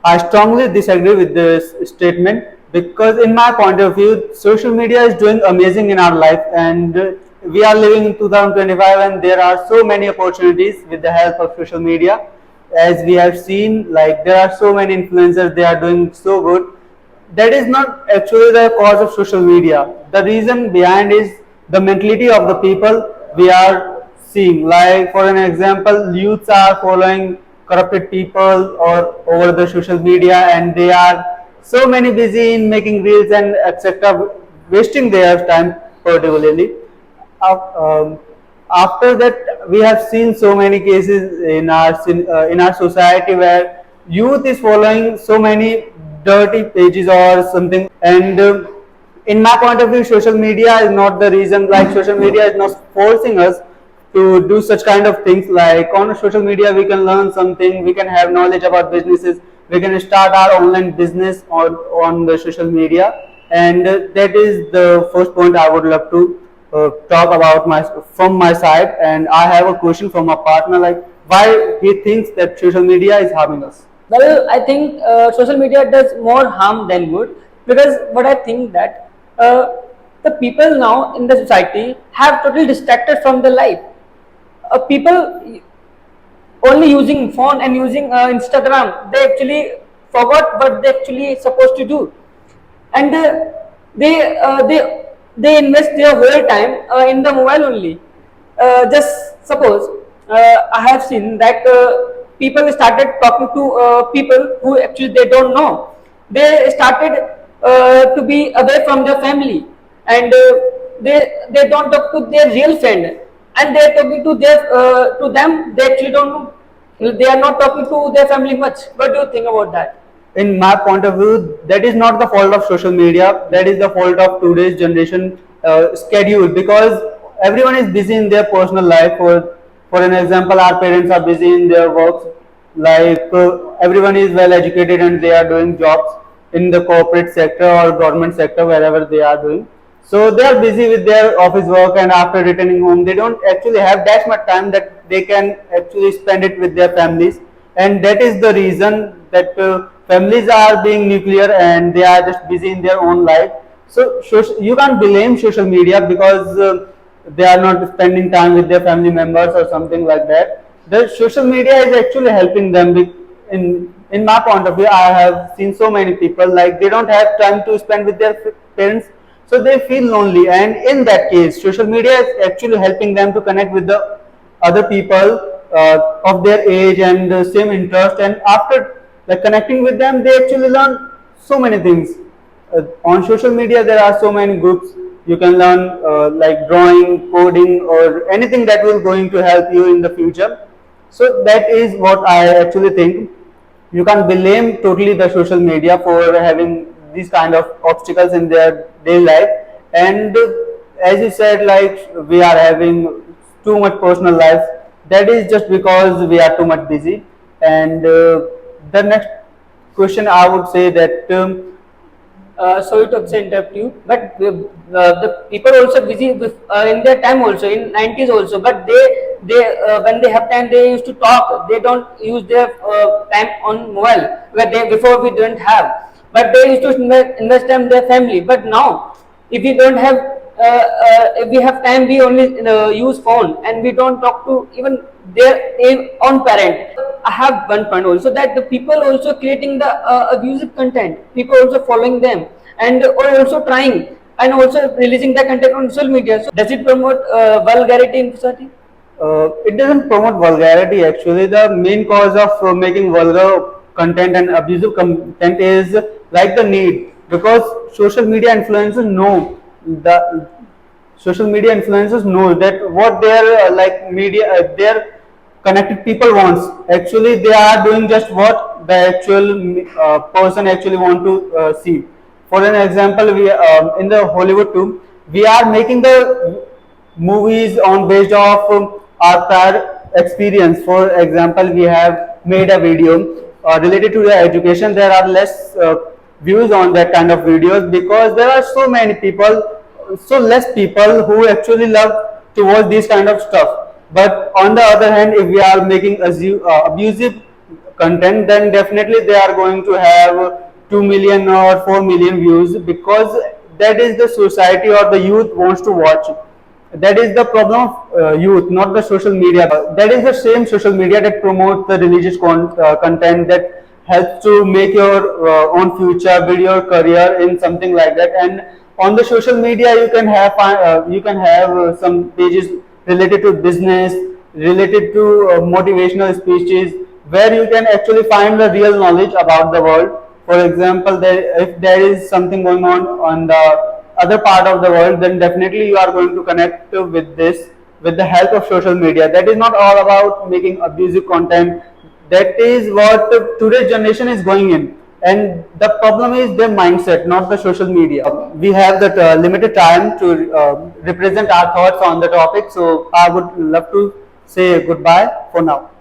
I strongly disagree with this statement because, in my point of view, social media is doing amazing in our life, and we are living in 2025, and there are so many opportunities with the help of social media. As we have seen, like there are so many influencers, they are doing so good. That is not actually the cause of social media. The reason behind is the mentality of the people we are seeing. Like for an example, youths are following corrupted people or over the social media, and they are so many busy in making reels and etc., wasting their time particularly. Um, After that, we have seen so many cases in our society where youth is following so many dirty pages or something. And in my point of view, social media is not the reason. Like social media is not forcing us to do such kind of things. Like on social media, we can learn something, we can have knowledge about businesses, we can start our online business on the social media. And that is the first point I would love to talk about from my side. And I have a question from my partner, like why he thinks that social media is harming us. Well, I think social media does more harm than good, because what I think that the people now in the society have totally distracted from the life. People only using phone and using Instagram, they actually forgot what they actually supposed to do, and they uh, they they invest their whole time in the mobile only. Just suppose I have seen that people started talking to people who actually they don't know. They started to be away from their family, and they don't talk to their real friend, and they're talking to their to them. They actually don't know. They are not talking to their family much. What do you think about that? In my point of view, that is not the fault of social media, that is the fault of today's generation schedule, because everyone is busy in their personal life. For an example, our parents are busy in their works. Like everyone is well educated and they are doing jobs in the corporate sector or government sector, wherever they are doing. So they are busy with their office work, and after returning home, they don't actually have that much time that they can actually spend it with their families. And that is the reason that families are being nuclear and they are just busy in their own life. So you can't blame social media because they are not spending time with their family members or something like that. The social media is actually helping them. In my point of view, I have seen so many people, like they don't have time to spend with their parents, so they feel lonely. And in that case, social media is actually helping them to connect with the other people of their age and the same interest. And after like connecting with them, they actually learn so many things. On social media, there are so many groups you can learn, like drawing, coding, or anything that will going to help you in the future. So that is what I actually think. You can't blame totally the social media for having these kind of obstacles in their daily life. And as you said, like we are having too much personal life, that is just because we are too much busy. And the next question I would say that Sorry to interrupt you, but the people also busy with, in their time also in 90s also, but they when they have time they used to talk. They don't use their time on mobile, where they before we didn't have, but they used to invest time in their family. But now, if we don't have if we have time, we only use phone, and we don't talk to even their own parent. I have one point also, that the people also creating the abusive content. People also following them, and or also trying and also releasing the content on social media. So does it promote vulgarity in society? it doesn't promote vulgarity. Actually, the main cause of making vulgar content and abusive content is like the need, because the social media influencers know that what their like media their connected people wants. Actually, they are doing just what the actual person actually want to see. For an example, we in the Hollywood too, we are making the movies on based off our prior experience. For example, we have made a video related to the education. There are less views on that kind of videos because there are so many people, so less people who actually love to watch these kind of stuff. But on the other hand, if we are making abusive content, then definitely they are going to have 2 million or 4 million views, because that is the society or the youth wants to watch. That is the problem of youth, not the social media. That is the same social media that promotes the religious content, that helps to make your own future, build your career in something like that. And on the social media, you can have some pages related to business, related to motivational speeches, where you can actually find the real knowledge about the world. For example, if there is something going on the other part of the world, then definitely you are going to connect with this with the help of social media. That is not all about making abusive content. That is what today's generation is going in, and the problem is their mindset, not the social media. We have that limited time to represent our thoughts on the topic, so I would love to say goodbye for now.